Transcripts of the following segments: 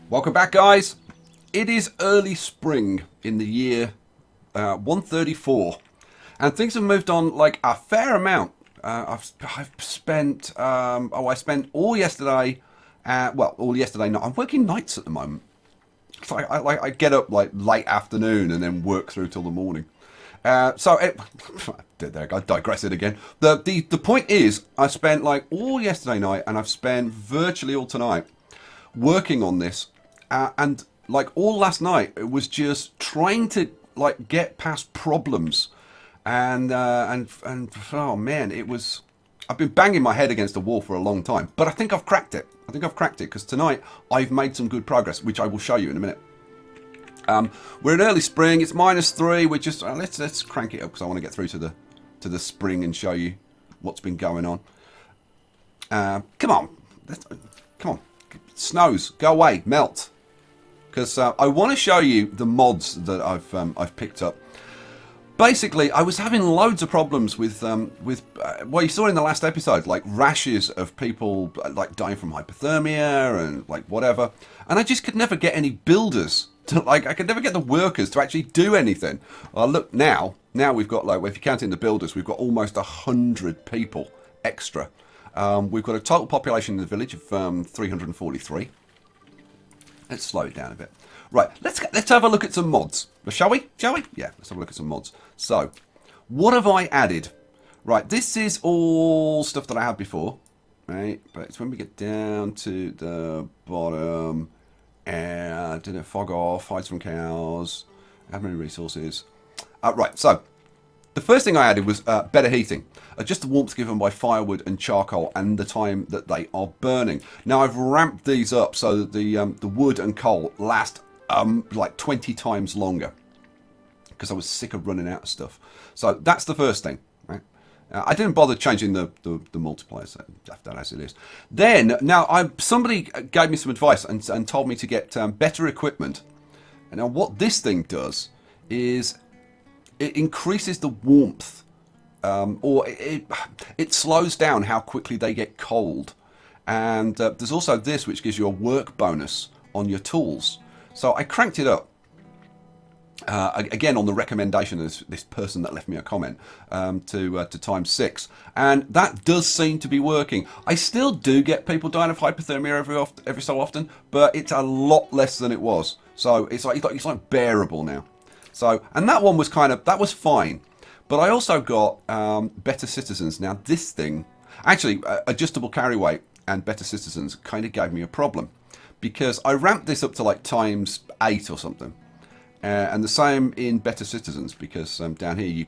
Welcome back, guys. It is early spring in the year 134, and things have moved on like a fair amount. I've spent I spent all yesterday, all yesterday night. I'm working nights at the moment, so I get up like late afternoon and then work through till the morning. There I digress it again. The point is, I spent like all yesterday night, and I've spent virtually all tonight working on this, and like all last night, it was just trying to like get past problems, and oh man, it was. I've been banging my head against the wall for a long time, but I think I've cracked it. I think I've cracked it because tonight I've made some good progress, which I will show you in a minute. We're in early spring. It's -3. We're just let's crank it up because I want to get through to the spring and show you what's been going on. Come on, come on, snows, go away, melt. Because I want to show you the mods that I've picked up. Basically, I was having loads of problems with well, you saw in the last episode, like rashes of people like dying from hypothermia and like whatever, and I just could never get any builders to like. I could never get the workers to actually do anything. Well, look now we've got like, if you count in the builders, we've got almost 100 people extra. We've got a total population in the village of 343. Let's slow it down a bit. Right, let's have a look at some mods. Shall we? Shall we? Yeah, let's have a look at some mods. So, what have I added? Right, this is all stuff that I had before. Right, but it's when we get down to the bottom. And did it fog off, hides from cows, admin resources. Right, so the first thing I added was better heating. Just the warmth given by firewood and charcoal and the time that they are burning. Now I've ramped these up so that the wood and coal last like 20 times longer because I was sick of running out of stuff. So that's the first thing. Right? I didn't bother changing the multipliers. Left that as it is. Then now somebody gave me some advice and told me to get better equipment. And now what this thing does is it increases the warmth. Or it slows down how quickly they get cold. And there's also this, which gives you a work bonus on your tools. So I cranked it up. Again, on the recommendation of this person that left me a comment, to times 6. And that does seem to be working. I still do get people dying of hypothermia every so often, but it's a lot less than it was. So it's like bearable now. So, and that one was that was fine. But I also got Better Citizens. Now this thing, actually adjustable carry weight and Better Citizens kind of gave me a problem. Because I ramped this up to like times 8 or something. And the same in Better Citizens, because down here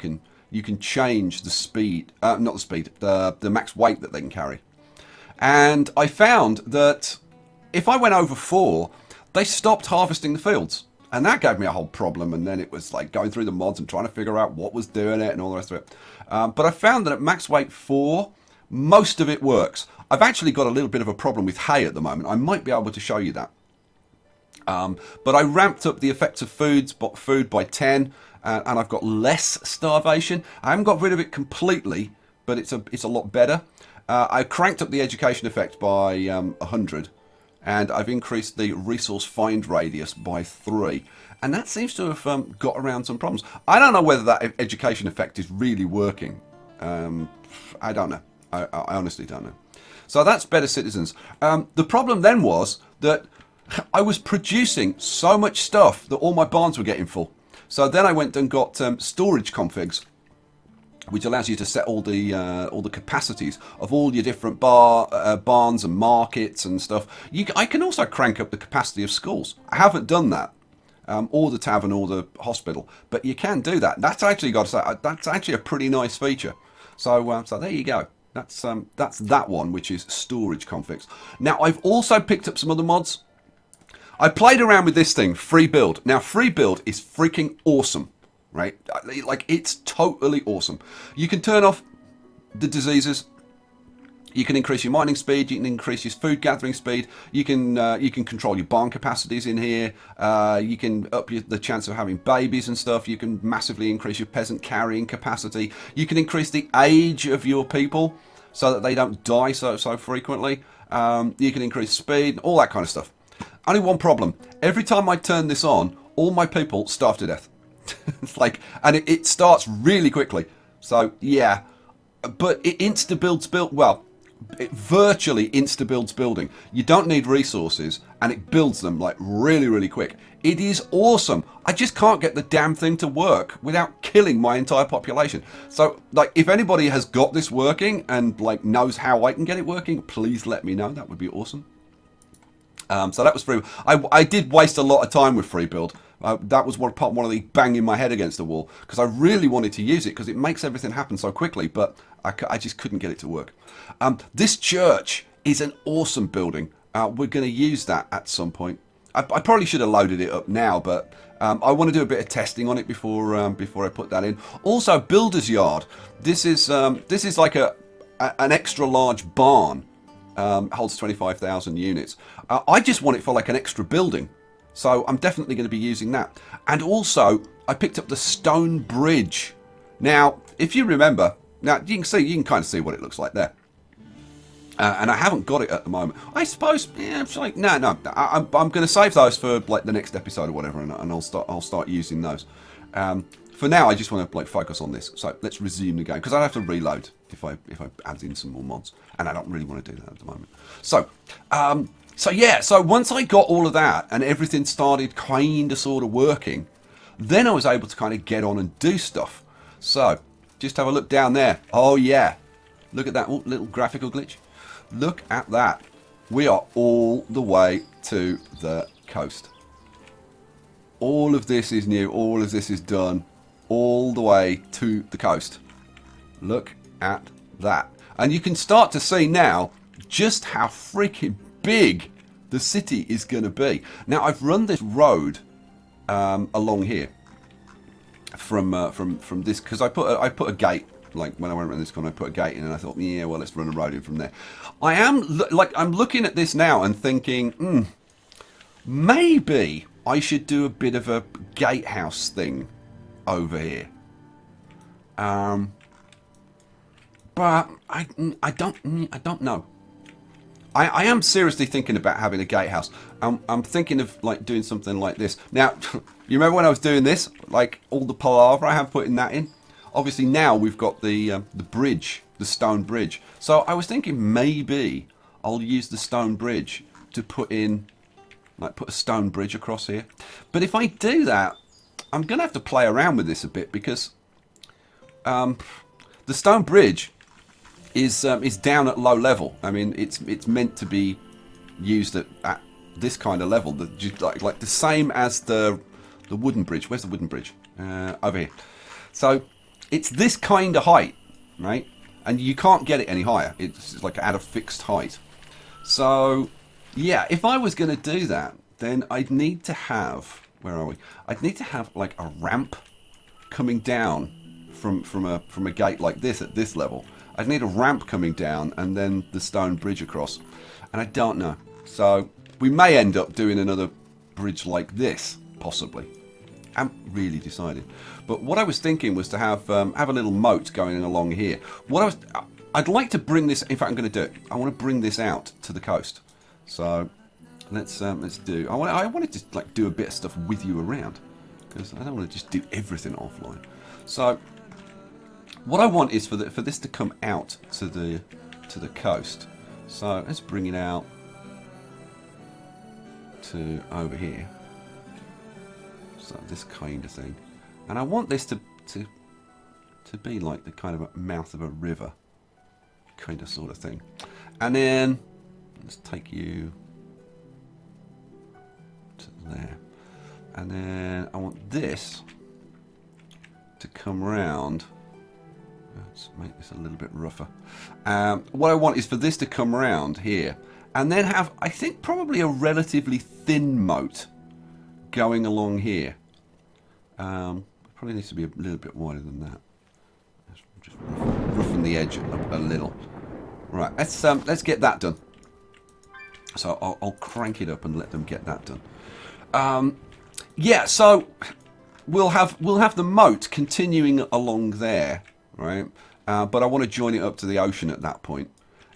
you can change the speed, not the speed, the max weight that they can carry. And I found that if I went over 4, they stopped harvesting the fields. And that gave me a whole problem, and then it was like going through the mods and trying to figure out what was doing it and all the rest of it. But I found that at max weight 4, most of it works. I've actually got a little bit of a problem with hay at the moment. I might be able to show you that. But I ramped up the effects of food by 10, and I've got less starvation. I haven't got rid of it completely, but it's a lot better. I cranked up the education effect by 100. And I've increased the resource find radius by 3. And that seems to have got around some problems. I don't know whether that education effect is really working. I don't know. I honestly don't know. So that's Better Citizens. The problem then was that I was producing so much stuff that all my barns were getting full. So then I went and got storage configs, which allows you to set all the capacities of all your different barns and markets and stuff. I can also crank up the capacity of schools. I haven't done that, or the tavern or the hospital, but you can do that. That's actually, got to say, that's actually a pretty nice feature. So there you go. That's that one, which is storage configs. Now I've also picked up some other mods. I played around with this thing, free build. Now free build is freaking awesome. Right, like it's totally awesome. You can turn off the diseases. You can increase your mining speed. You can increase your food gathering speed. You can control your barn capacities in here. You can up the chance of having babies and stuff. You can massively increase your peasant carrying capacity. You can increase the age of your people. so that they don't die so frequently. You can increase speed, all that kind of stuff. Only one problem. Every time I turn this on, all my people starve to death. It's like, and it starts really quickly. So, yeah. But it insta-builds well, it virtually insta-builds building. You don't need resources, and it builds them like really, really quick. It is awesome. I just can't get the damn thing to work without killing my entire population. So, like, if anybody has got this working and like knows how I can get it working, please let me know. That would be awesome. So that was free. I did waste a lot of time with free build. That was one of the banging my head against the wall because I really wanted to use it because it makes everything happen so quickly, but I just couldn't get it to work. This church is an awesome building. We're going to use that at some point. I probably should have loaded it up now, but I want to do a bit of testing on it before I put that in. Also, Builder's Yard. This is like an extra large barn. Holds 25,000 units. I just want it for like an extra building. So I'm definitely going to be using that. And also, I picked up the stone bridge. Now, if you remember, now you can kind of see what it looks like there. And I haven't got it at the moment. I suppose, yeah, it's like, no, I'm going to save those for like the next episode or whatever, and I'll start using those. For now, I just want to like focus on this. So let's resume the game because I have to reload if I add in some more mods, and I don't really want to do that at the moment. So once I got all of that and everything started kind of sort of working, then I was able to kind of get on and do stuff. So just have a look down there. Oh yeah, look at that little graphical glitch. Look at that. We are all the way to the coast. All of this is new. All of this is done. All the way to the coast. Look at that. And you can start to see now just how freaking big the city is going to be. Now, I've run this road along here from this because I put a gate. Like when I went around this corner, I put a gate in, and I thought, yeah, well, let's run a road in from there. I'm looking at this now and thinking, maybe I should do a bit of a gatehouse thing over here. But I don't know. I am seriously thinking about having a gatehouse. I'm thinking of like doing something like this. Now, you remember when I was doing this, like all the palaver I have putting that in. Obviously now we've got the bridge, the stone bridge. So I was thinking maybe I'll use the stone bridge to put a stone bridge across here. But if I do that, I'm going to have to play around with this a bit because the stone bridge is down at low level. I mean, it's meant to be used at this kind of level, like the same as the wooden bridge. Where's the wooden bridge? Over here. So it's this kind of height, right? And you can't get it any higher. It's like at a fixed height. So yeah, if I was going to do that, then I'd need to have, where are we? I'd need to have like a ramp coming down from a gate like this at this level. I'd need a ramp coming down and then the stone bridge across. And I don't know. So we may end up doing another bridge like this, possibly. I haven't really decided. But what I was thinking was to have a little moat going along here. I'd like to bring this, in fact I'm going to do it. I want to bring this out to the coast. So let's do, I want to just like do a bit of stuff with you around. Because I don't want to just do everything offline. So what I want is for this to come out to the coast. So let's bring it out to over here. So this kind of thing, and I want this to be like the kind of a mouth of a river, kind of sort of thing. And then let's take you to there, and then I want this to come round. Let's make this a little bit rougher. What I want is for this to come around here, and then have, I think, probably a relatively thin moat going along here. Probably needs to be a little bit wider than that. Just roughen the edge a little. Right, let's get that done. So I'll crank it up and let them get that done. Yeah, so we'll have the moat continuing along there, right? But I want to join it up to the ocean at that point.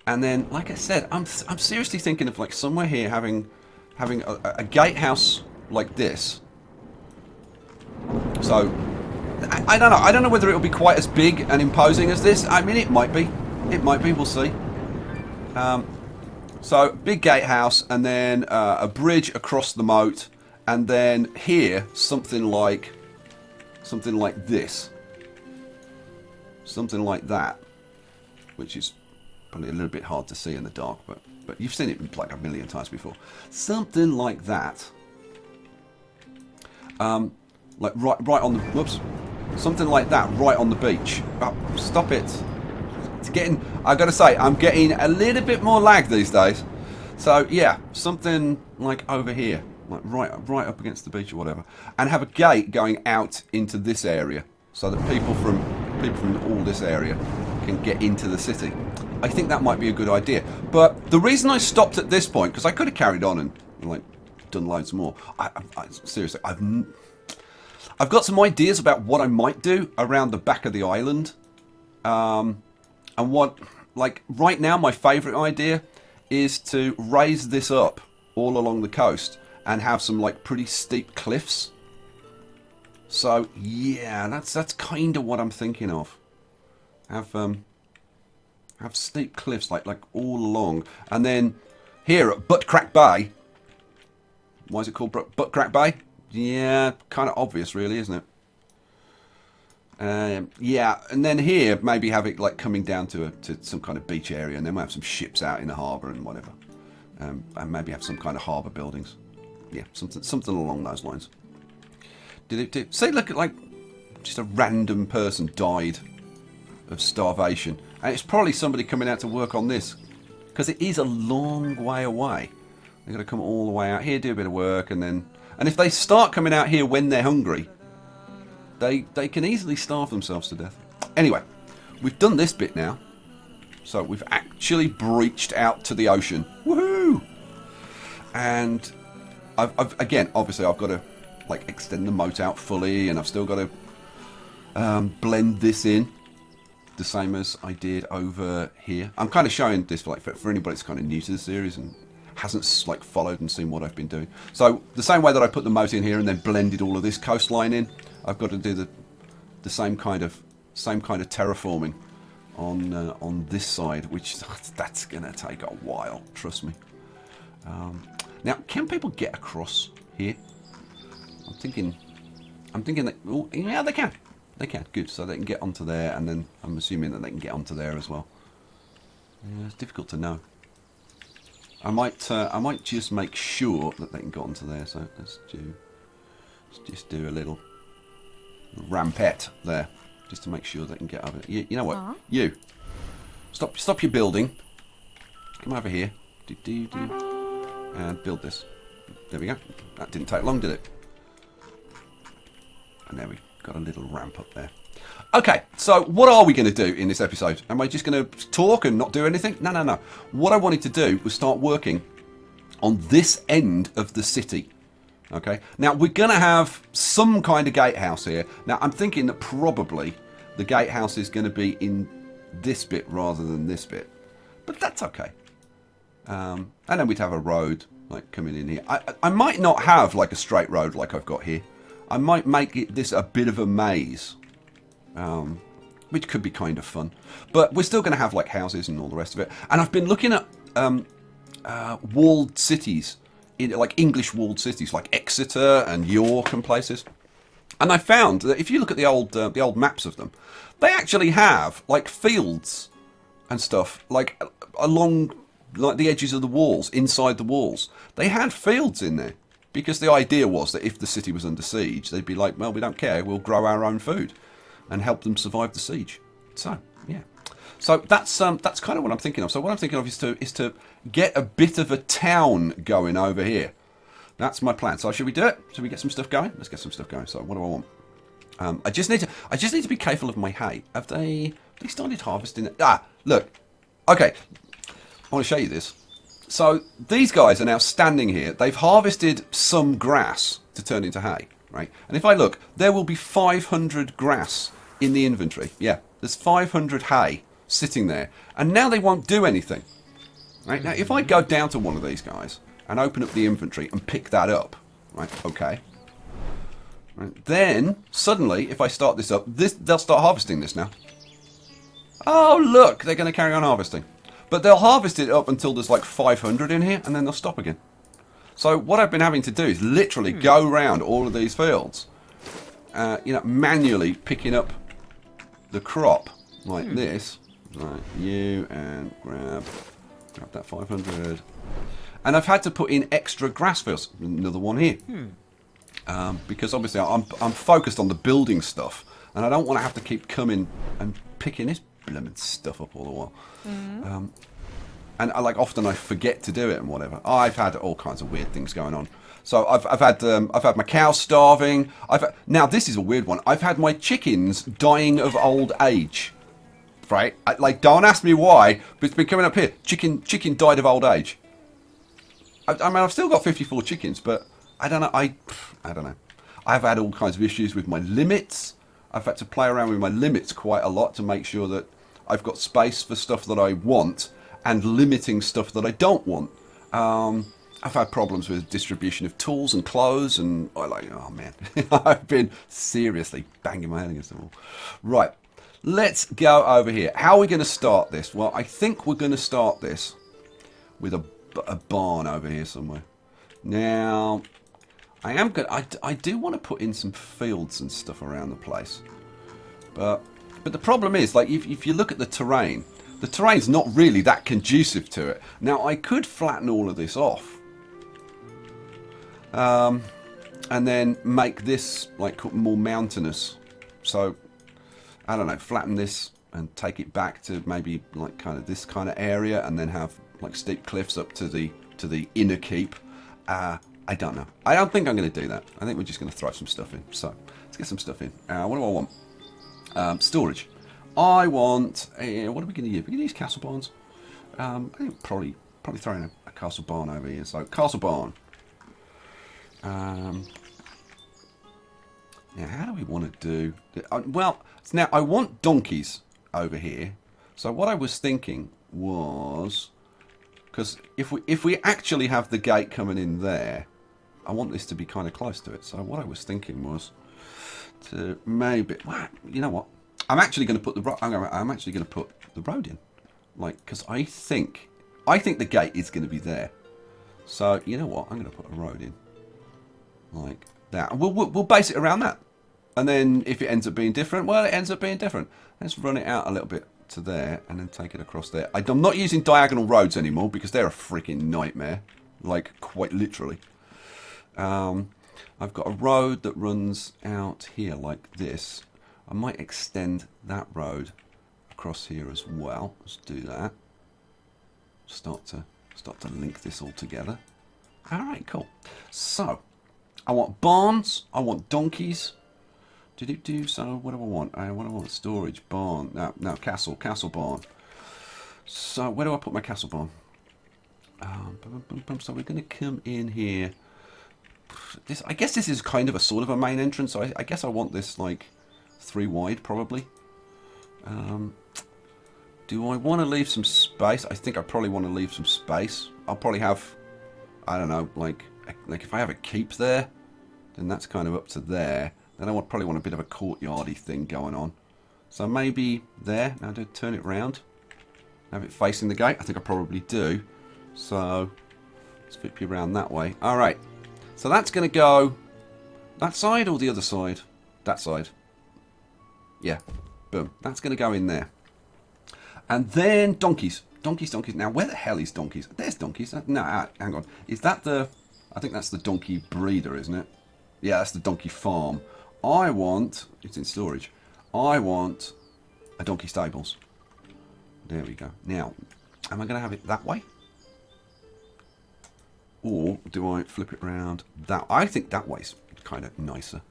And then, like I said, I'm seriously thinking of like somewhere here having a gatehouse like this. So I don't know. I don't know whether it'll be quite as big and imposing as this. I mean, it might be. It might be. We'll see. So big gatehouse, and then a bridge across the moat, and then here something like this, something like that, which is probably a little bit hard to see in the dark, but you've seen it like a million times before. Something like that. Like right on the whoops. Something like that right on the beach. Oh, stop it. It's getting, I gotta say, I'm getting a little bit more lag these days. So yeah, something like over here, like right up against the beach or whatever, and have a gate going out into this area, so that people from all this area can get into the city. I think that might be a good idea. But the reason I stopped at this point, because I could have carried on and like done loads more. Seriously, I've got some ideas about what I might do around the back of the island. And what, like, right now my favourite idea is to raise this up all along the coast and have some, like, pretty steep cliffs. So, yeah, that's kind of what I'm thinking of. Have steep cliffs, like all along. And then here at Butt Crack Bay. Why is it called Butt Crack Bay? Yeah, kind of obvious, really, isn't it? Yeah, and then here, maybe have it like coming down to some kind of beach area, and then we'll have some ships out in the harbour and whatever, and maybe have some kind of harbour buildings. Yeah, something along those lines. Say, look at like just a random person died of starvation, and it's probably somebody coming out to work on this, because it is a long way away. They've got to come all the way out here, do a bit of work, and if they start coming out here when they're hungry, they can easily starve themselves to death. Anyway, we've done this bit now. So we've actually breached out to the ocean. Woohoo! And again, obviously I've got to like extend the moat out fully, and I've still got to blend this in the same as I did over here. I'm kind of showing this like for anybody that's kind of new to the series and hasn't like followed and seen what I've been doing. So the same way that I put the moat in here and then blended all of this coastline in, I've got to do the same kind of terraforming on this side, which that's gonna take a while, trust me. Now, can people get across here? I'm thinking that, oh, yeah, they can, good. So they can get onto there, and then I'm assuming that they can get onto there as well. Yeah, it's difficult to know. I might just make sure that they can get onto there. So let's just do a little rampette there, just to make sure they can get over. You know what? You stop your building. Come over here. And build this. There we go. That didn't take long, did it? And there we've got a little ramp up there. Okay, so what are we going to do in this episode? Am I just going to talk and not do anything? No. What I wanted to do was start working on this end of the city. Okay, now we're going to have some kind of gatehouse here. Now I'm thinking that probably the gatehouse is going to be in this bit rather than this bit. But that's okay. And then we'd have a road like coming in here. I might not have like a straight road like I've got here. I might make this a bit of a maze. Which could be kind of fun, but we're still going to have like houses and all the rest of it. And I've been looking at walled cities, like English walled cities, like Exeter and York and places. And I found that if you look at the old maps of them, they actually have like fields and stuff like along like the edges of the walls, inside the walls. They had fields in there because the idea was that if the city was under siege, they'd be like, well, we don't care, we'll grow our own food and help them survive the siege. So yeah, so that's kind of what I'm thinking of. So what I'm thinking of is to get a bit of a town going over here. That's my plan. So should we do it? Should we get some stuff going? Let's get some stuff going. So what do I want? I just need to be careful of my hay. Have they started harvesting it? Ah, look. Okay, I want to show you this. So these guys are now standing here. They've harvested some grass to turn into hay, right? And if I look, there will be 500 grass in the inventory. Yeah, there's 500 hay sitting there. And now they won't do anything. Right? Now, if I go down to one of these guys and open up the inventory and pick that up, right? Okay. Right, then, suddenly, if I start this up, they'll start harvesting this now. Oh, look, they're going to carry on harvesting. But they'll harvest it up until there's like 500 in here, and then they'll stop again. So what I've been having to do is literally go around all of these fields, manually picking up the crop like this. Right, you and grab that 500. And I've had to put in extra grass fields. Another one here. Because obviously I'm focused on the building stuff, and I don't want to have to keep coming and picking this blooming stuff up all the while. And often I forget to do it and whatever. I've had all kinds of weird things going on. So I've had my cows starving. Now this is a weird one. I've had my chickens dying of old age. Right? Don't ask me why, but it's been coming up here. Chicken died of old age. I mean, I've still got 54 chickens, but I don't know. I don't know. I've had all kinds of issues with my limits. I've had to play around with my limits quite a lot to make sure that I've got space for stuff that I want and limiting stuff that I don't want. I've had problems with distribution of tools and clothes, and oh man, I've been seriously banging my head against the wall. Right, let's go over here. How are we going to start this? Well, I think we're going to start this with a barn over here somewhere. Now, I do want to put in some fields and stuff around the place, but the problem is, if you look at the terrain's not really that conducive to it. Now, I could flatten all of this off, and then make this more mountainous. So, I don't know, flatten this and take it back to maybe kind of this kind of area, and then have steep cliffs up to the inner keep. I don't know. I don't think I'm going to do that. I think we're just going to throw some stuff in. So let's get some stuff in. What do I want? Storage. I want. What are we going to use? We're going to use castle barns. I think probably throwing a castle barn over here. So castle barn. Now, how do we want to do? Well, now I want donkeys over here. So what I was thinking was, because if we actually have the gate coming in there, I want this to be kind of close to it. So what I was thinking was to maybe, well, you know what? I'm actually going to put I'm actually going to put the road in, because I think the gate is going to be there. So you know what? I'm going to put a road in like that. We'll base it around that, and then if it ends up being different, well, it ends up being different. Let's run it out a little bit to there, and then take it across there. I'm not using diagonal roads anymore because they're a freaking nightmare, quite literally. I've got a road that runs out here like this. I might extend that road across here as well. Let's do that. Start to link this all together. All right, cool. So I want barns. I want donkeys. So what do I want? What do I want? Storage, barn. No, castle barn. So where do I put my castle barn? So we're going to come in here. I guess this is kind of a sort of a main entrance. So I guess I want this 3 wide probably. Do I want to leave some space? I think I probably want to leave some space. I'll probably have, I don't know, if I have a keep there, then that's kind of up to there. Then I probably want a bit of a courtyardy thing going on. So maybe there. Now do turn it round. Have it facing the gate. I think I probably do. So let's flip you around that way. All right. So that's going to go that side or the other side? That side. Yeah. Boom. That's going to go in there. And then donkeys. Donkeys. Now, where the hell is donkeys? There's donkeys. No, hang on. Is that the... I think that's the donkey breeder, isn't it? Yeah, that's the donkey farm. I want... It's in storage. I want a donkey stables. There we go. Now, am I going to have it that way? Or do I flip it around that? I think that way's kind of nicer.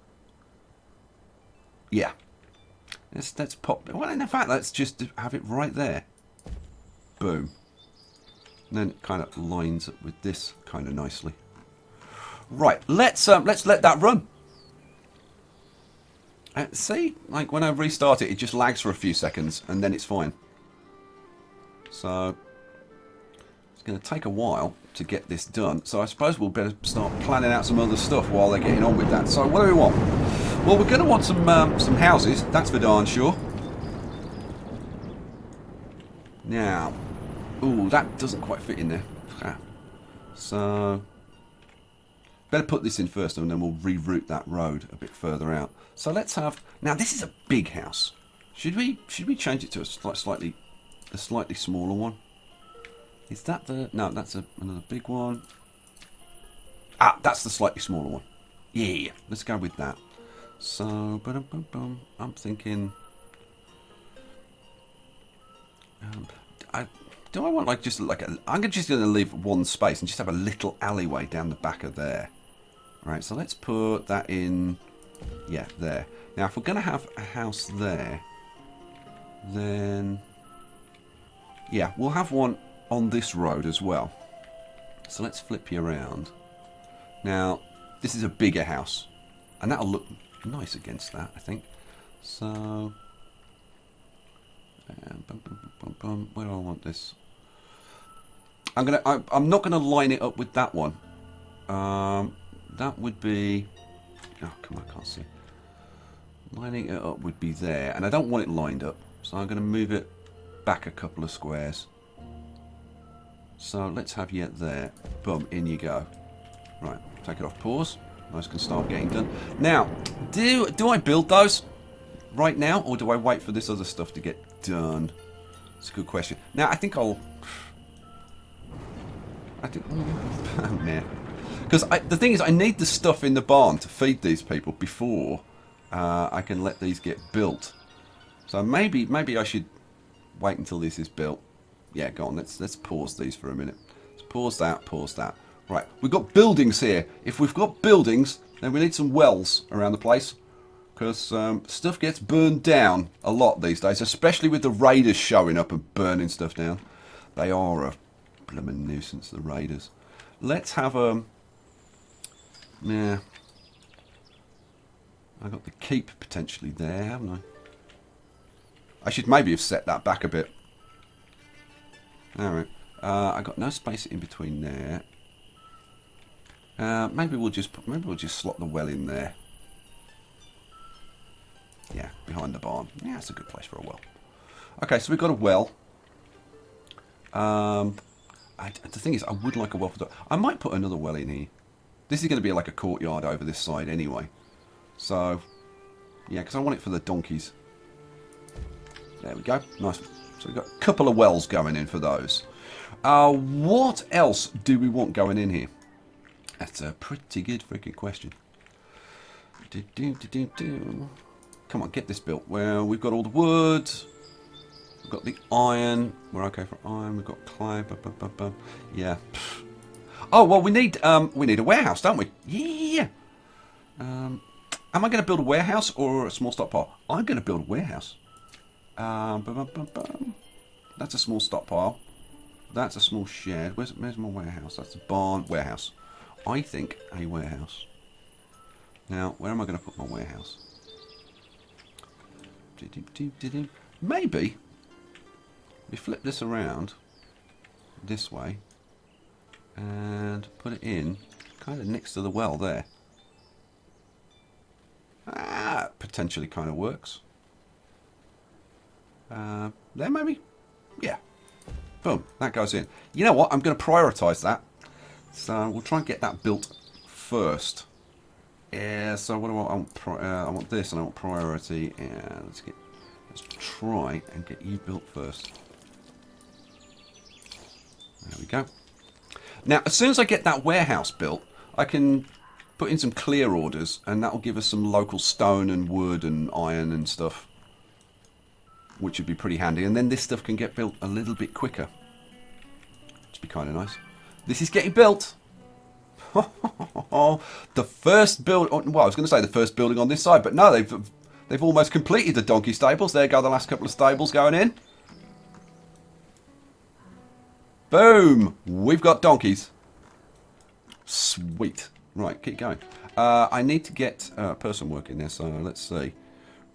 Yeah. Let's pop... Well, in fact, let's just have it right there. Boom. And then it kind of lines up with this kind of nicely. Right, let's let that run. See, when I restart it, it just lags for a few seconds, and then it's fine. So, let's going to take a while to get this done. So I suppose we'll better start planning out some other stuff while they're getting on with that. So what do we want? Well, we're going to want some houses. That's for darn sure. Now, ooh, that doesn't quite fit in there. So, better put this in first, and then we'll reroute that road a bit further out. So let's have. Now, this is a big house. Should we change it to a slightly smaller one? Is that the... No, that's another big one. Ah, that's the slightly smaller one. Yeah, let's go with that. So, I'm thinking... do I want like just like a... I'm just going to leave one space and just have a little alleyway down the back of there. Right, so let's put that in... Yeah, there. Now, if we're going to have a house there, then... Yeah, we'll have one on this road as well. So let's flip you around. Now, this is a bigger house. And that'll look nice against that, I think. So... where do I want this? I'm not gonna line it up with that one. That would be... Oh, come on, I can't see. Lining it up would be there. And I don't want it lined up. So I'm going to move it back a couple of squares. So let's have you there. Boom, in you go. Right, take it off pause. Those can start getting done. Now, do I build those right now, or do I wait for this other stuff to get done? It's a good question. Now, I think oh, man. Because the thing is, I need the stuff in the barn to feed these people before I can let these get built. So maybe I should wait until this is built. Yeah, go on. Let's pause these for a minute. Let's pause that. Pause that. Right, we've got buildings here. If we've got buildings, then we need some wells around the place. Because stuff gets burned down a lot these days, especially with the raiders showing up and burning stuff down. They are a blooming nuisance, the raiders. Let's have a... Yeah. I got the keep potentially there, haven't I? I should maybe have set that back a bit. Alright. I got no space in between there. Maybe we'll just slot the well in there. Yeah, behind the barn. Yeah, that's a good place for a well. Okay, so we've got a well. The thing is, I would like a well for the... I might put another well in here. This is going to be like a courtyard over this side anyway. So, yeah, because I want it for the donkeys. There we go. Nice. So we've got a couple of wells going in for those. What else do we want going in here? That's a pretty good freaking question. Come on, get this built. Well, we've got all the wood. We've got the iron. We're okay for iron. We've got clay. Yeah. Oh, well, we need a warehouse, don't we? Yeah. Am I going to build a warehouse or a small stockpile? I'm going to build a warehouse. That's a small stockpile. That's a small shed. Where's my warehouse? That's a barn. Warehouse. I think a warehouse. Now, where am I going to put my warehouse? Maybe we flip this around this way and put it in kind of next to the well there. Potentially kind of works. There maybe? Yeah. Boom, that goes in. You know what? I'm going to prioritise that. So we'll try and get that built first. Yeah, so what do I want? I want this and I want priority. And let's try and get you built first. There we go. Now, as soon as I get that warehouse built, I can put in some clear orders and that will give us some local stone and wood and iron and stuff. Which would be pretty handy. And then this stuff can get built a little bit quicker. Which would be kind of nice. This is getting built. The first build... Well, I was going to say the first building on this side. But no, they've almost completed the donkey stables. There go the last couple of stables going in. Boom. We've got donkeys. Sweet. Right, keep going. I need to get a person working there. So let's see.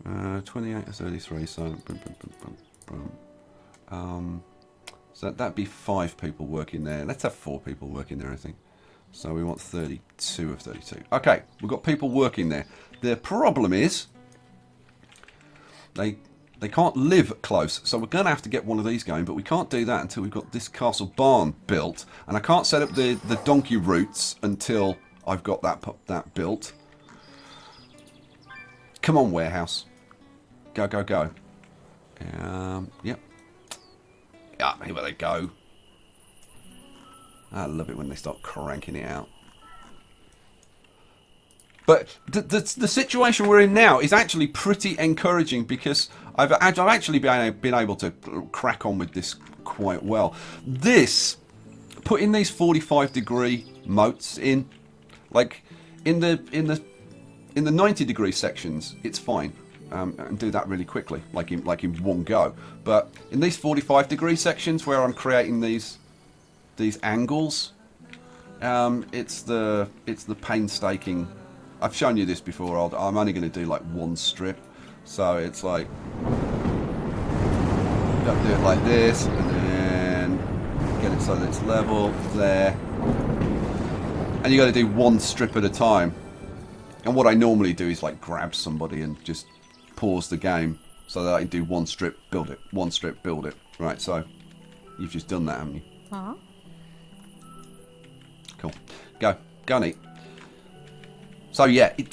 28 to 33, so So that'd be 5 people working there. Let's have 4 people working there, I think. So we want 32 of 32. Okay, we've got people working there. The problem is they can't live close. So we're going to have to get one of these going, but we can't do that until we've got this castle barn built. And I can't set up the donkey routes until I've got that built. Come on, warehouse. Go, go, go. Yep. Yeah, here they go. I love it when they start cranking it out. But the situation we're in now is actually pretty encouraging because I've actually been able to crack on with this quite well. Putting these 45-degree moats in, like in the 90-degree sections, it's fine. And do that really quickly, like in one go. But in these 45-degree sections where I'm creating these angles, it's the painstaking. I've shown you this before. I'm only going to do like one strip, so it's like you got to do it like this, and then get it so that it's level there, and you got to do one strip at a time. And what I normally do is like grab somebody and just pause the game so that I can do one strip, build it, one strip, build it. Right, so you've just done that, haven't you? Huh? Cool. Go and eat. So yeah, it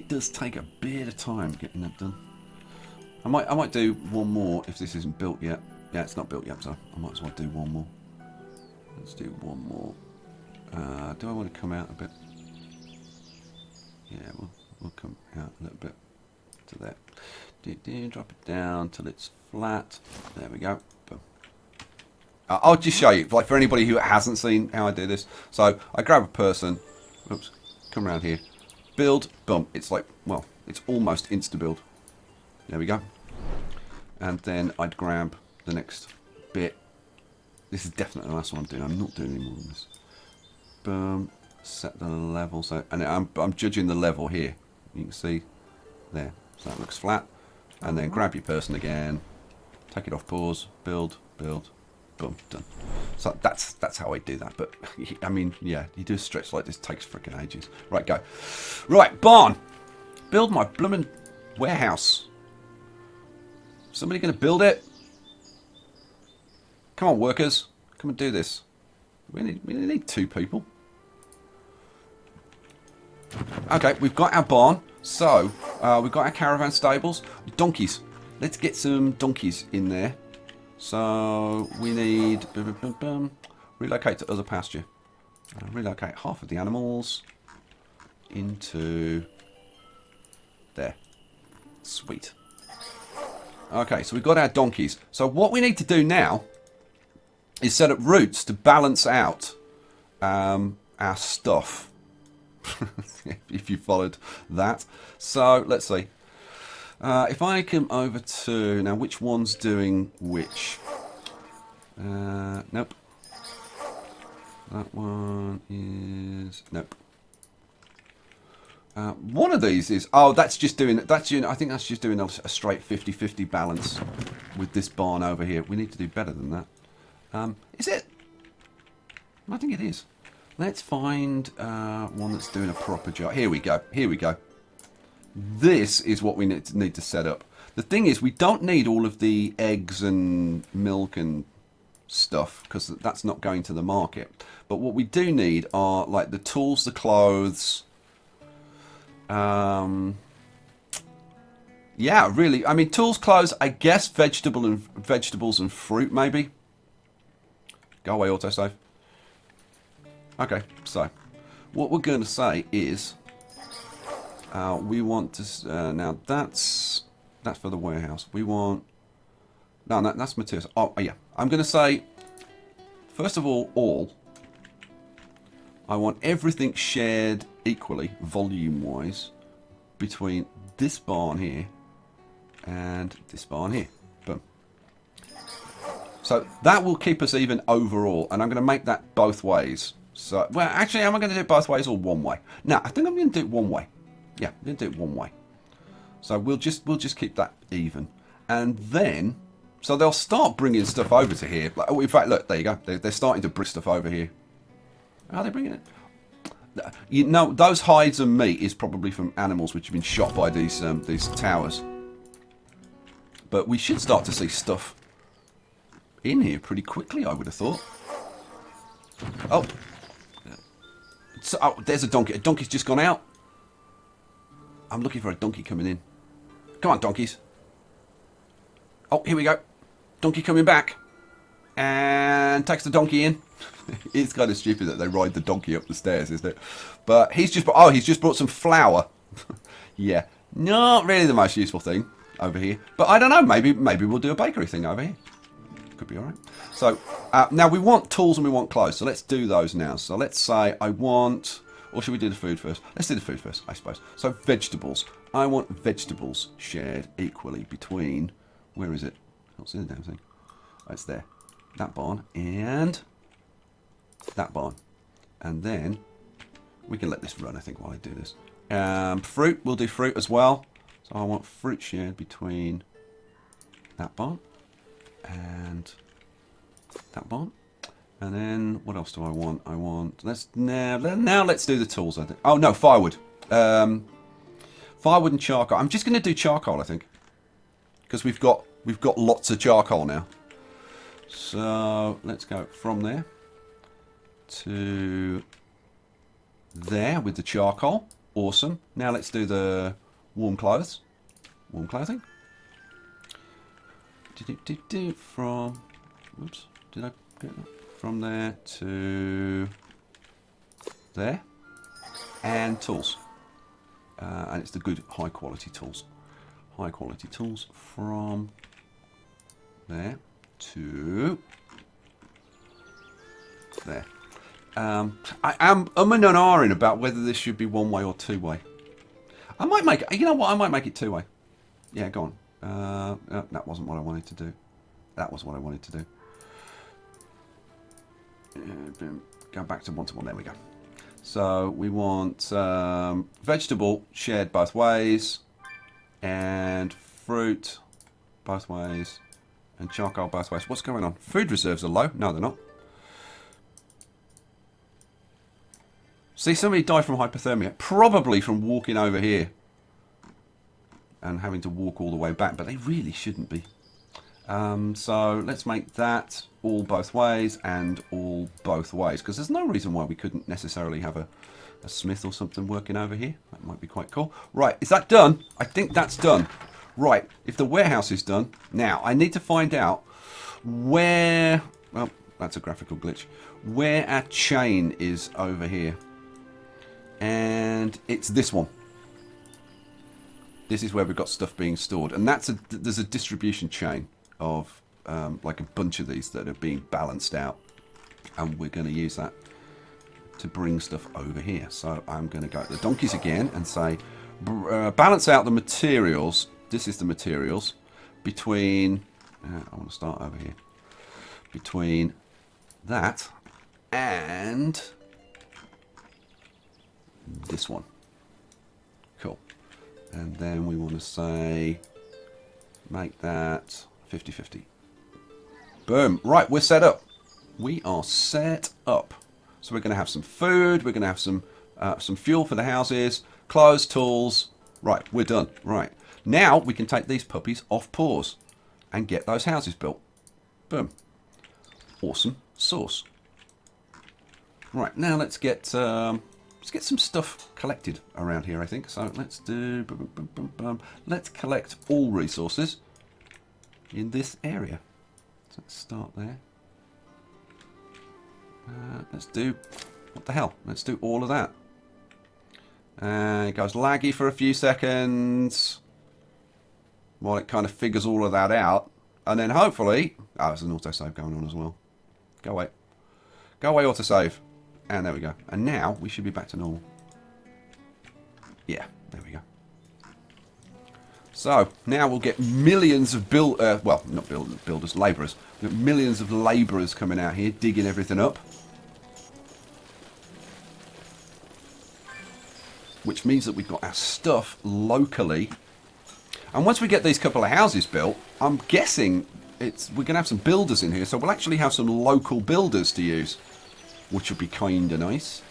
does take a bit of time getting that done. I might do one more if this isn't built yet. Yeah, it's not built yet, so I might as well do one more. Let's do one more. Do I want to come out a bit? Yeah, we'll come out a little bit to there. Drop it down till it's flat. There we go. Boom. I'll just show you, like for anybody who hasn't seen how I do this. So I grab a person. Oops. Come around here. Build. Boom. It's like, well, it's almost insta build. There we go. And then I'd grab the next bit. This is definitely the last one I'm doing. I'm not doing any more than this. Boom. Set the level. So, and I'm judging the level here. You can see there. So that looks flat. And then grab your person again. Take it off pause. Build. Build. Boom. Done. So that's how I do that. But I mean, yeah, you do a stretch like this, takes freaking ages. Right, go. Right, barn. Build my blooming warehouse. Somebody going to build it? Come on, workers. Come and do this. We need 2 people. Okay, we've got our barn. So, we've got our caravan stables. Donkeys. Let's get some donkeys in there. So, we need... relocate to other pasture. Relocate half of the animals into... there. Sweet. Okay, so we've got our donkeys. So what we need to do now is set up routes to balance out our stuff. If you followed that. So let's see. If I come over to now, which one's doing which? Nope. That one is nope. One of these is that's just doing that's I think that's just doing a straight 50-50 balance with this barn over here. We need to do better than that. Is it? I think it is. Let's find one that's doing a proper job. Here we go. Here we go. This is what we need to set up. The thing is, we don't need all of the eggs and milk and stuff because that's not going to the market. But what we do need are like the tools, the clothes. Yeah, really. I mean, tools, clothes. I guess vegetables and fruit, maybe. Go away, autosave. Okay, so what we're going to say is we want to now that's for the warehouse. We want that's materials. Oh yeah, I'm going to say first of all I want everything shared equally volume wise between this barn here and this barn here. Boom. So that will keep us even overall, and I'm going to make that both ways. So, well, actually, am I going to do it both ways or one way? No, I think I'm going to do it one way. Yeah, I'm going to do it one way. So we'll just keep that even, and then So they'll start bringing stuff over to here. Like, oh, in fact, look, there you go. They're starting to bring stuff over here. Are they bringing it? You know, those hides and meat is probably from animals which have been shot by these towers. But we should start to see stuff in here pretty quickly, I would have thought. Oh. So, oh, there's a donkey. A donkey's just gone out. I'm looking for a donkey coming in. Come on, donkeys. Oh, here we go. Donkey coming back. And takes the donkey in. It's kind of stupid that they ride the donkey up the stairs, isn't it? But he's just brought some flour. Yeah, not really the most useful thing over here. But I don't know, maybe we'll do a bakery thing over here. Could be alright. So, now we want tools and we want clothes. So let's do those now. So let's say I want... Or should we do the food first? Let's do the food first, I suppose. So vegetables. I want vegetables shared equally between... Where is it? I can't see the damn thing. Oh, it's there. That barn and that barn. And then we can let this run, I think, while I do this. Fruit. We'll do fruit as well. So I want fruit shared between that barn and that barn. And then what else do I want? I want... Now let's do the tools, I think. Oh, no, firewood. Firewood and charcoal. I'm just going to do charcoal, I think. Because we've got lots of charcoal now. So let's go from there to there with the charcoal. Awesome. Now let's do the warm clothes. Warm clothing. From... Oops. Did I get that? From there to there. And tools. And it's the good high quality tools. High quality tools from there to there. I am and ahhing about whether this should be one way or two way. I might make it, you know what, I might make it two way. Yeah, go on. That wasn't what I wanted to do. That was what I wanted to do. Go back to one. There we go. So we want vegetable shared both ways, and fruit both ways, and charcoal both ways. What's going on? Food reserves are low. No, they're not. See, somebody died from hypothermia, probably from walking over here and having to walk all the way back, but they really shouldn't be. So let's make that all both ways and all both ways, because there's no reason why we couldn't necessarily have a smith or something working over here. That might be quite cool. Right, is that done? I think that's done. Right, if the warehouse is done, now I need to find out where... Well, that's a graphical glitch. Where our chain is over here. And it's this one. This is where we've got stuff being stored. And there's a distribution chain of like a bunch of these that are being balanced out, and we're going to use that to bring stuff over here. So I'm going to go to the donkeys again and say balance out the materials. This is the materials between I want to start over here, between that and this one. Cool. And then we want to say make that 50-50. Boom. Right, we're set up. We are set up. So we're going to have some food. We're going to have some fuel for the houses, clothes, tools. Right, we're done. Right. Now we can take these puppies off pause and get those houses built. Boom. Awesome sauce. Right, now let's get some stuff collected around here, I think. So let's do... Let's collect all resources in this area. So let's start there. Let's do... What the hell? Let's do all of that. It goes laggy for a few seconds while it kind of figures all of that out. And then hopefully... Oh, there's an autosave going on as well. Go away. Go away, autosave. And there we go. And now we should be back to normal. Yeah, there we go. So now we'll get millions of builders, labourers. We've got millions of labourers coming out here, digging everything up. Which means that we've got our stuff locally. And once we get these couple of houses built, I'm guessing we're going to have some builders in here, so we'll actually have some local builders to use, which would be kind of nice.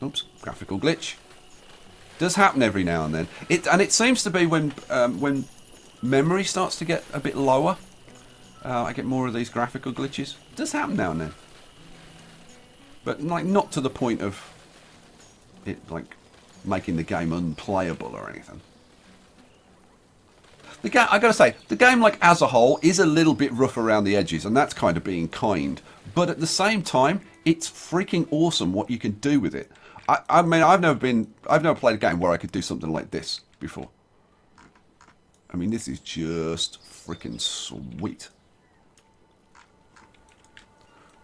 Oops, graphical glitch. Does happen every now and then. It seems to be when memory starts to get a bit lower. I get more of these graphical glitches. It does happen now and then, but like not to the point of it like making the game unplayable or anything. The game, I gotta say, the game like as a whole is a little bit rough around the edges, and that's kind of being kind. But at the same time, it's freaking awesome what you can do with it. I mean, I've never played a game where I could do something like this before. I mean, this is just freaking sweet.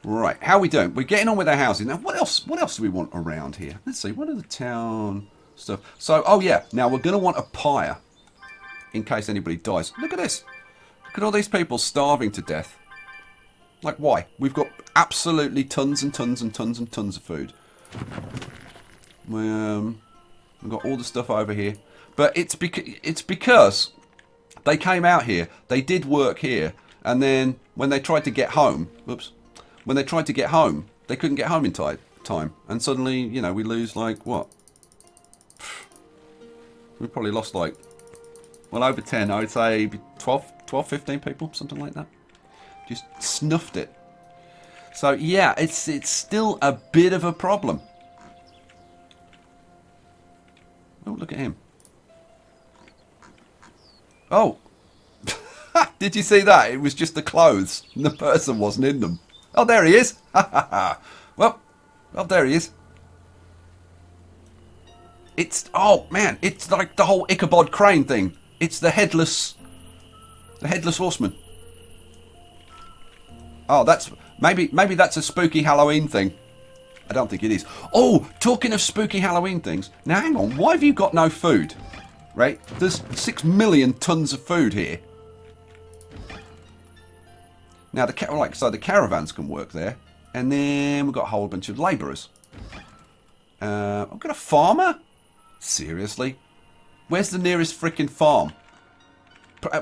Right, how are we doing? We're getting on with our housing. Now, what else do we want around here? Let's see, what are the town stuff? So, oh yeah, now we're going to want a pyre in case anybody dies. Look at this. Look at all these people starving to death. Like, why? We've got absolutely tons and tons and tons and tons of food. We've got all the stuff over here. But it's because they came out here, they did work here, and then when they tried to get home, when they tried to get home, they couldn't get home in time. And suddenly, you know, we lose like, what? We probably lost like, well, over 10, I would say 12, 15 people, something like that. Just snuffed it. So, yeah, it's still a bit of a problem. Oh, look at him. Oh. Did you see that? It was just the clothes. And the person wasn't in them. Oh, there he is. Well, there he is. Oh, man. It's like the whole Ichabod Crane thing. It's the headless horseman. Oh, maybe that's a spooky Halloween thing. I don't think it is. Oh, talking of spooky Halloween things. Now, hang on. Why have you got no food? Right? There's 6 million tons of food here. Now, so the caravans can work there. And then we've got a whole bunch of labourers. I've got a farmer? Seriously? Where's the nearest frickin' farm?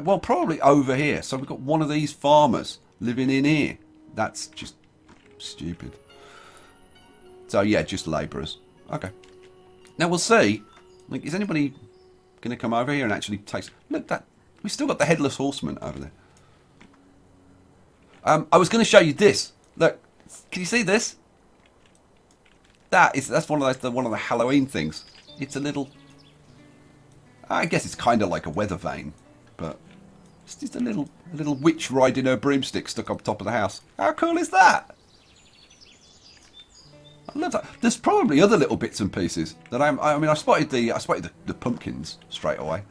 Well, probably over here. So we've got one of these farmers living in here. That's just stupid. So, yeah, just labourers. Okay. Now, we'll see. Like, is anybody going to come over here and actually take... Look, we've still got the headless horseman over there. I was going to show you this. Look, can you see this? That's one of the Halloween things. It's a little... I guess it's kind of like a weather vane, but it's just a little witch riding her broomstick stuck on top of the house. How cool is that? I love that. There's probably other little bits and pieces that I mean, I spotted the pumpkins straight away.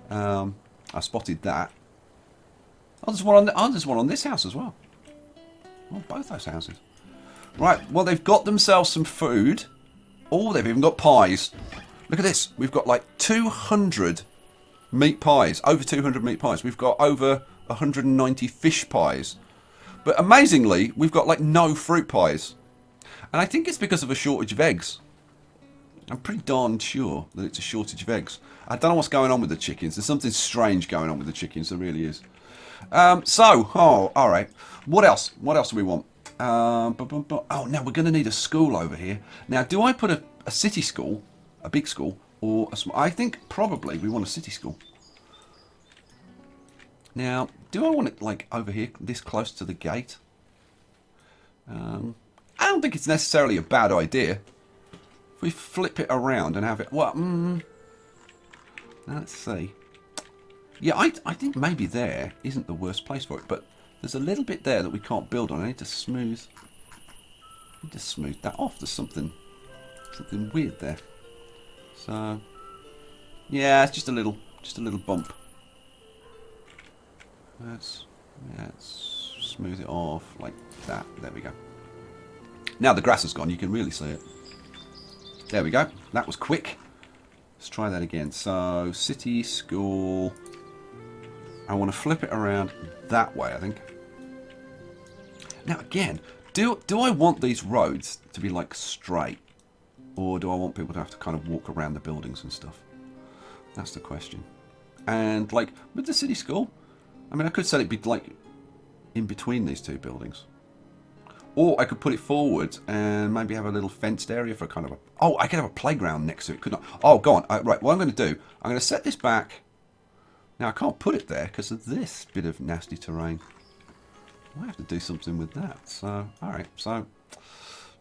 I spotted that. Oh, there's one on this house as well. Oh, both those houses. Right. Well, they've got themselves some food. Oh, they've even got pies. Look at this. We've got like 200 meat pies. Over 200 meat pies. We've got over 190 fish pies. But amazingly, we've got like no fruit pies. And I think it's because of a shortage of eggs. I'm pretty darn sure that it's a shortage of eggs. I don't know what's going on with the chickens. There's something strange going on with the chickens. There really is. All right. What else? What else do we want? Oh, now we're going to need a school over here. Now, do I put a city school, a big school, or a small? I think probably we want a city school. Now, do I want it like over here, this close to the gate? I don't think it's necessarily a bad idea. If we flip it around and have it... Well, let's see. Yeah, I think maybe there isn't the worst place for it, but there's a little bit there that we can't build on. I need to smooth that off. There's something weird there. So, yeah, it's just a little bump. Let's smooth it off like that. There we go. Now the grass has gone, you can really see it. There we go. That was quick. Let's try that again. So, city, school. I want to flip it around that way, I think. Now, again, do I want these roads to be, like, straight? Or do I want people to have to kind of walk around the buildings and stuff? That's the question. And, like, with the city school, I mean, I could set it be like in between these two buildings. Or I could put it forward and maybe have a little fenced area for kind of a... Oh, I could have a playground next to it, couldn't I? Oh, go on. Right, what I'm going to do, I'm going to set this back. Now, I can't put it there because of this bit of nasty terrain. I might have to do something with that. So, all right. So,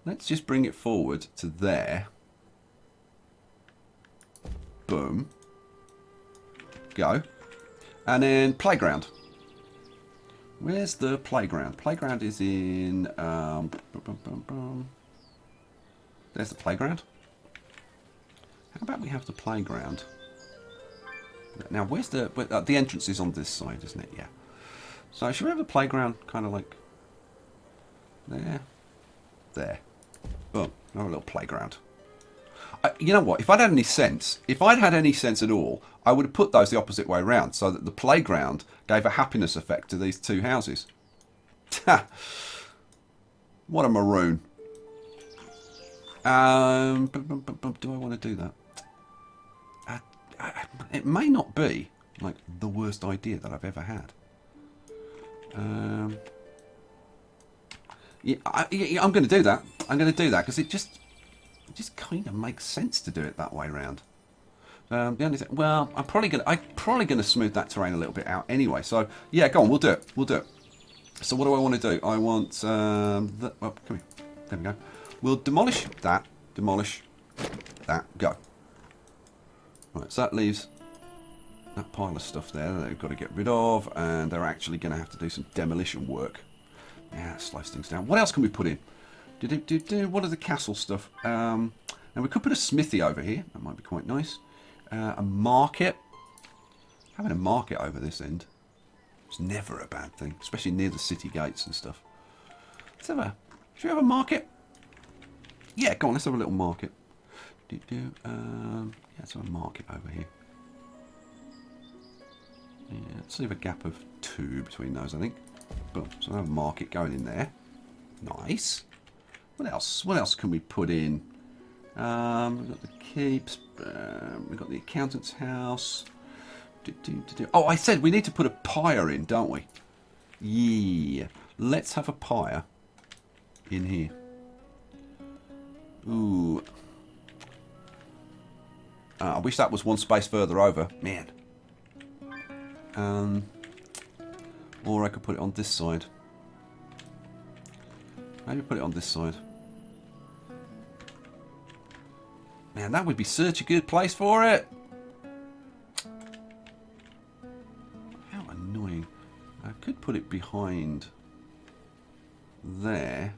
let's just bring it forward to there. Boom. Go. And then playground. Where's the playground? Playground is in... There's the playground. How about we have the playground? Now, where's the entrance is on this side, isn't it? Yeah. So, should we have the playground kind of like... There. There. Boom. Have a little playground. You know what? If I'd had any sense, at all, I would have put those the opposite way around so that the playground gave a happiness effect to these two houses. What a maroon. Do I want to do that? It may not be like the worst idea that I've ever had. Yeah, I'm going to do that. I'm going to do that because it just kind of makes sense to do it that way round. The only thing, well, I'm probably going to smooth that terrain a little bit out anyway. So yeah, go on, we'll do it. We'll do it. So what do I want to do? I want well, come here. There we go. We'll demolish that. Demolish that. Go. Right. So that leaves that pile of stuff there that they've got to get rid of, and they're actually going to have to do some demolition work. Yeah, that slows things down. What else can we put in? What are the castle stuff? Now we could put a smithy over here. That might be quite nice. A market. Having a market over this end is never a bad thing, especially near the city gates and stuff. Should we have a market? Yeah, go on. Let's have a little market. Yeah, let's have a market over here. Yeah, let's leave a gap of 2 between those, I think. Boom. So I have a market going in there. Nice. What else? What else can we put in? We've got the keeps. We've got the accountant's house. Oh, I said we need to put a pyre in, don't we? Yeah. Let's have a pyre in here. Ooh. I wish that was one space further over. Man. Or I could put it on this side. Maybe put it on this side. Man, that would be such a good place for it. How annoying. I could put it behind there.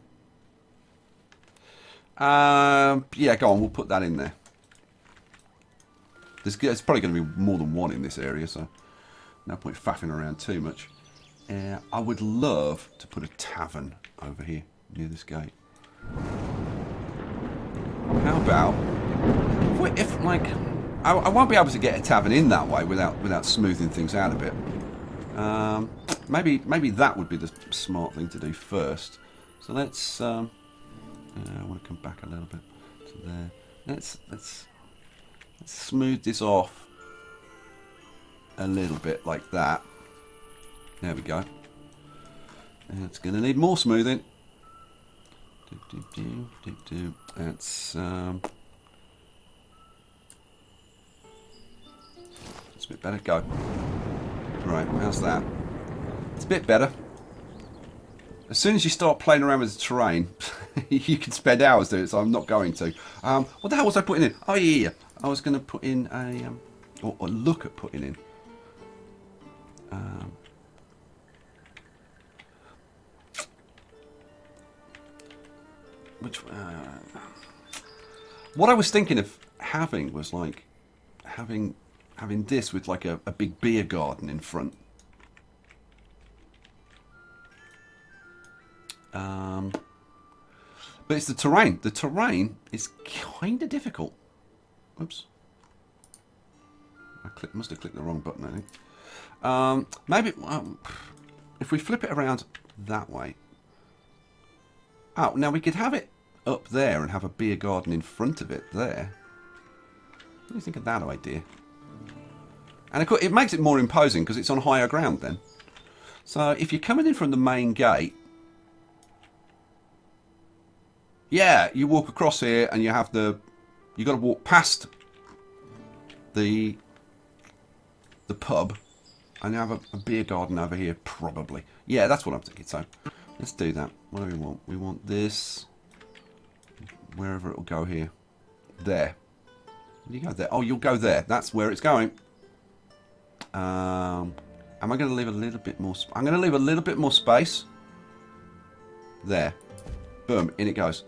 Yeah, go on. We'll put that in there. There's probably going to be more than one in this area, so no point faffing around too much. I would love to put a tavern over here near this gate. How about if like I won't be able to get a tavern in that way without smoothing things out a bit. Maybe that would be the smart thing to do first. So let's. I want to come back a little bit to there. Let's smooth this off a little bit like that. There we go. It's going to need more smoothing. That's it's a bit better. Go. Right, how's that? It's a bit better. As soon as you start playing around with the terrain, you can spend hours doing it, so I'm not going to. What the hell was I putting in? Oh, yeah. I was going to put in a... or look at putting in. What I was thinking of having was like... Having this with like a big beer garden in front. But it's the terrain. The terrain is kind of difficult. Oops. Must have clicked the wrong button, I think. Maybe if we flip it around that way. Oh, now we could have it up there and have a beer garden in front of it there. What do you think of that idea? And of course, it makes it more imposing because it's on higher ground then. So if you're coming in from the main gate, yeah, you walk across here and you have the, you got to walk past the pub, and you have a beer garden over here, probably. Yeah, that's what I'm thinking. So let's do that. What do we want? We want this, wherever it'll go here. There. You go there. Oh, you'll go there. That's where it's going. Am I going to leave a little bit more? I'm going to leave a little bit more space. There. Boom. In it goes.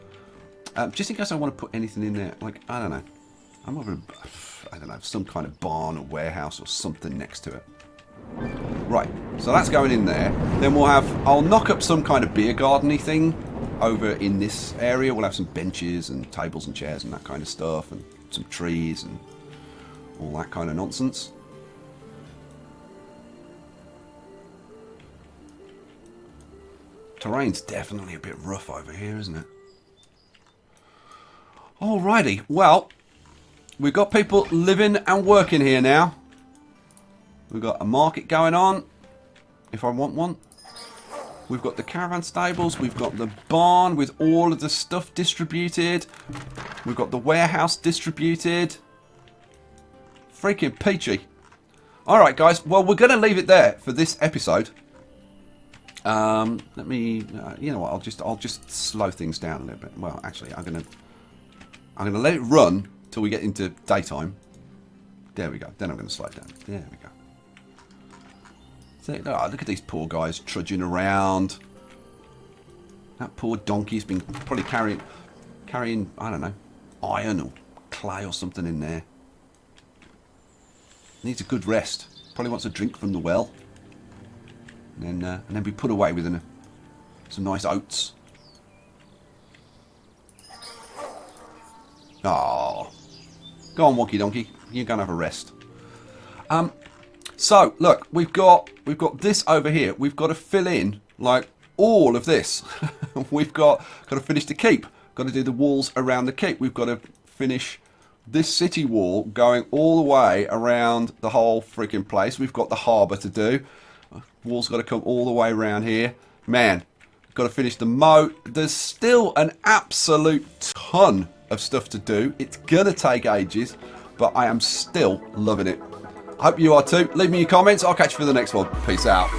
Just in case I want to put anything in there. Like, I don't know. I don't know. Some kind of barn or warehouse or something next to it. Right. So that's going in there. Then we'll have... I'll knock up some kind of beer garden-y thing over in this area. We'll have some benches and tables and chairs and that kind of stuff. And some trees and all that kind of nonsense. Terrain's definitely a bit rough over here, isn't it? Alrighty, well, we've got people living and working here now. We've got a market going on, if I want one. We've got the caravan stables, we've got the barn with all of the stuff distributed. We've got the warehouse distributed. Freaking peachy. Alright guys, well we're going to leave it there for this episode. Let me, you know what, I'll just slow things down a little bit. Well, actually, I'm gonna let it run till we get into daytime. There we go. Then I'm gonna slow it down. There we go. So, oh, look at these poor guys trudging around. That poor donkey's been probably carrying, I don't know, iron or clay or something in there. Needs a good rest. Probably wants a drink from the well. And then be put away with some nice oats. Oh, go on, Wonky Donkey. You're gonna have a rest. So look, we've got this over here. We've got to fill in like all of this. We've got to finish the keep. Got to do the walls around the keep. We've got to finish this city wall going all the way around the whole freaking place. We've got the harbour to do. Wall's got to come all the way around here. Man, got to finish the moat. There's still an absolute ton of stuff to do. It's going to take ages, but I am still loving it. I hope you are too. Leave me your comments. I'll catch you for the next one. Peace out.